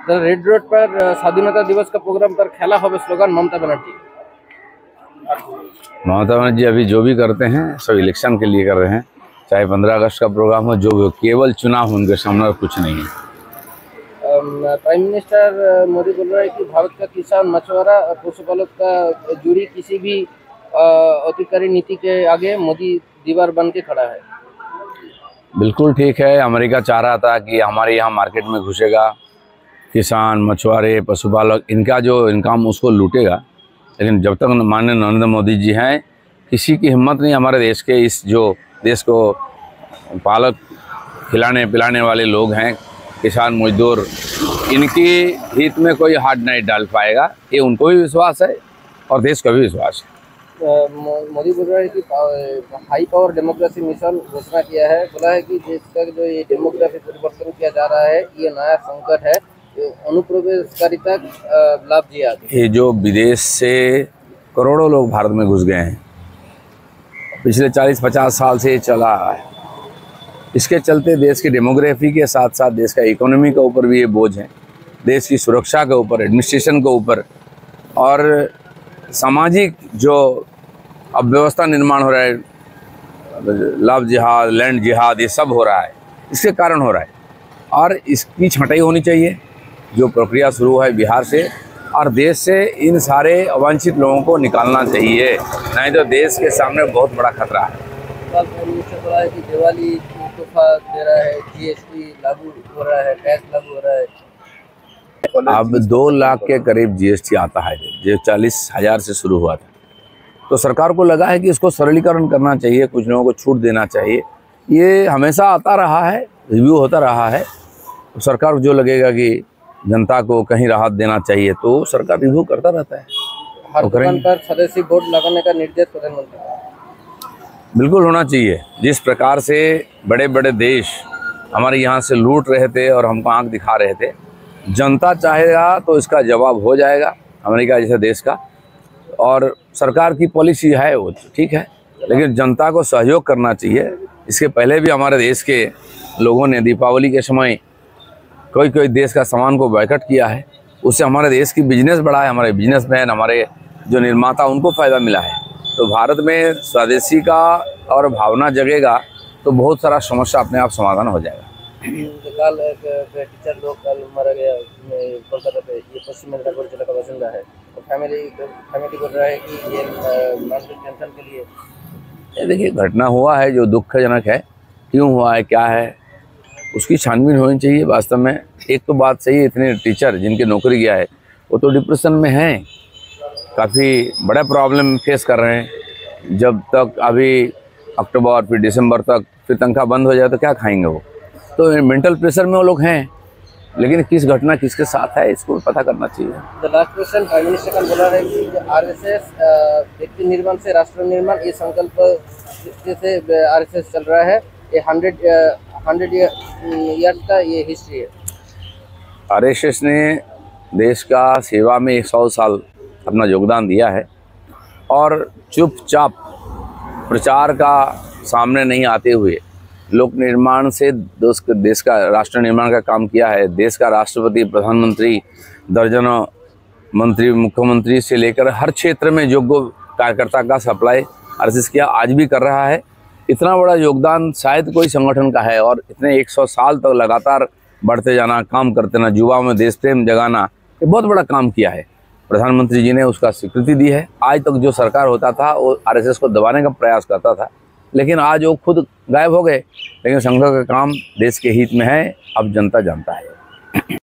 Red road पर स्वाधीनता दिवस का प्रोग्राम पर खेला होगा स्लोगन ममता बनर्जी। ममता बनर्जी अभी जो भी करते हैं सब इलेक्शन के लिए कर रहे हैं, चाहे 15 अगस्त का प्रोग्राम हो, जो भी, केवल चुनाव उनके सामने कुछ नहीं है। प्राइम मिनिस्टर मोदी बोल रहा है कि भारत का किसान, मछुआरा और पशुपालक का जुड़ी किसी भी अतिकारी नीति के आगे मोदी दीवार बन के खड़ा है। बिल्कुल ठीक है। अमेरिका चाह रहा था कि हमारे यहाँ मार्केट में घुसेगा, किसान, मछुआरे, पशुपालक, इनका जो इनकम उसको लूटेगा। लेकिन जब तक माननीय नरेंद्र मोदी जी हैं, किसी की हिम्मत नहीं हमारे देश के, इस जो देश को पालक खिलाने पिलाने वाले लोग हैं, किसान मजदूर, इनकी हित में कोई हाथ नहीं डाल पाएगा। ये उनको भी विश्वास है और देश का भी विश्वास है। मोदी बोल रहा है कि हाई पावर डेमोक्रेसी मिशन घोषणा किया है, बोला है कि देश का जो ये डेमोग्राफी परिवर्तन किया जा रहा है, ये नया संकट है, अनुप्रवेशकारिता लाभ दिया। ये जो विदेश से करोड़ों लोग भारत में घुस गए हैं, पिछले 40-50 साल से ये चला है। इसके चलते देश की डेमोग्राफी के साथ साथ देश का इकोनॉमी के ऊपर भी ये बोझ है, देश की सुरक्षा के ऊपर, एडमिनिस्ट्रेशन के ऊपर, और सामाजिक जो अब व्यवस्था निर्माण हो रहा है, लव जिहाद, लैंड जिहाद, ये सब हो रहा है, इसके कारण हो रहा है। और इसकी छँटाई होनी चाहिए, जो प्रक्रिया शुरू है बिहार से, और देश से इन सारे अवांछित लोगों को निकालना चाहिए, नहीं तो देश के सामने बहुत बड़ा खतरा है। बोला है कि दिवाली तोहफा दे रहा है, जीएसटी लागू हो रहा है, टैक्स लागू हो रहा है। अब 2 लाख के करीब जीएसटी आता है, जो 40,000 से शुरू हुआ था। तो सरकार को लगा है कि इसको सरलीकरण करना चाहिए, कुछ लोगों को छूट देना चाहिए। ये हमेशा आता रहा है, रिव्यू होता रहा है। तो सरकार को जो लगेगा कि जनता को कहीं राहत देना चाहिए, तो सरकार रिव्यू करता रहता है। हर दुकान पर स्वदेशी बोर्ड लगाने का निर्देश प्रधानमंत्री का बिल्कुल होना चाहिए। जिस प्रकार से बड़े बड़े देश हमारे यहाँ से लूट रहे थे और हमको आंख दिखा रहे थे, जनता चाहेगा तो इसका जवाब हो जाएगा, अमेरिका जैसे देश का। और सरकार की पॉलिसी है वो ठीक है, लेकिन जनता को सहयोग करना चाहिए। इसके पहले भी हमारे देश के लोगों ने दीपावली के समय कोई देश का सामान को बायकॉट किया है, उससे हमारे देश की बिजनेस बढ़ा है, हमारे बिजनेसमैन, हमारे जो निर्माता, उनको फ़ायदा मिला है। तो भारत में स्वदेशी का और भावना जगेगा तो बहुत सारा समस्या अपने आप समाधान हो जाएगा। कल एक टीचर लोग कल मारा गया कोलकाता पे, ये पश्चिम मिदनापुर जिला का बासिंदा है, और फैमिली बोल रहा है कि ये मेंटल टेंशन के लिए। देखिए, घटना हुआ है जो दुखजनक है, क्यों हुआ है, क्या है, उसकी छानबीन होनी चाहिए। वास्तव में एक तो बात सही है, इतने टीचर जिनकी नौकरी गया है वो तो डिप्रेशन में हैं, काफ़ी बड़ा प्रॉब्लम फेस कर रहे हैं। जब तक अभी अक्टूबर फिर दिसंबर तक फिर तनख्वाह बंद हो जाए तो क्या खाएंगे वो, तो मेंटल प्रेशर में वो लोग हैं। लेकिन किस घटना किसके साथ है, इसको पता करना चाहिए। The last question, prime minister का बोला है कि आरएसएस व्यक्ति निर्माण से राष्ट्र निर्माण, ये संकल्प से आरएसएस चल रहा है। ये 100 ईयर्स का ये हिस्ट्री है। आरएसएस ने देश का सेवा में 100 साल अपना योगदान दिया है, और चुपचाप प्रचार का सामने नहीं आते हुए लोक निर्माण से देश का राष्ट्र निर्माण का काम किया है। देश का राष्ट्रपति, प्रधानमंत्री, दर्जनों मंत्री, मुख्यमंत्री से लेकर हर क्षेत्र में योग्य कार्यकर्ता का सप्लाई आरएसएस किया, आज भी कर रहा है। इतना बड़ा योगदान शायद कोई संगठन का है, और इतने 100 साल तक लगातार बढ़ते जाना, काम करते ना, युवाओं में देश प्रेम जगाना, ये बहुत बड़ा काम किया है। प्रधानमंत्री जी ने उसका स्वीकृति दी है। आज तक जो सरकार होता था वो आरएसएस को दबाने का प्रयास करता था, लेकिन आज वो खुद गायब हो गए। लेकिन संघ का काम देश के हित में है, अब जनता जानता है।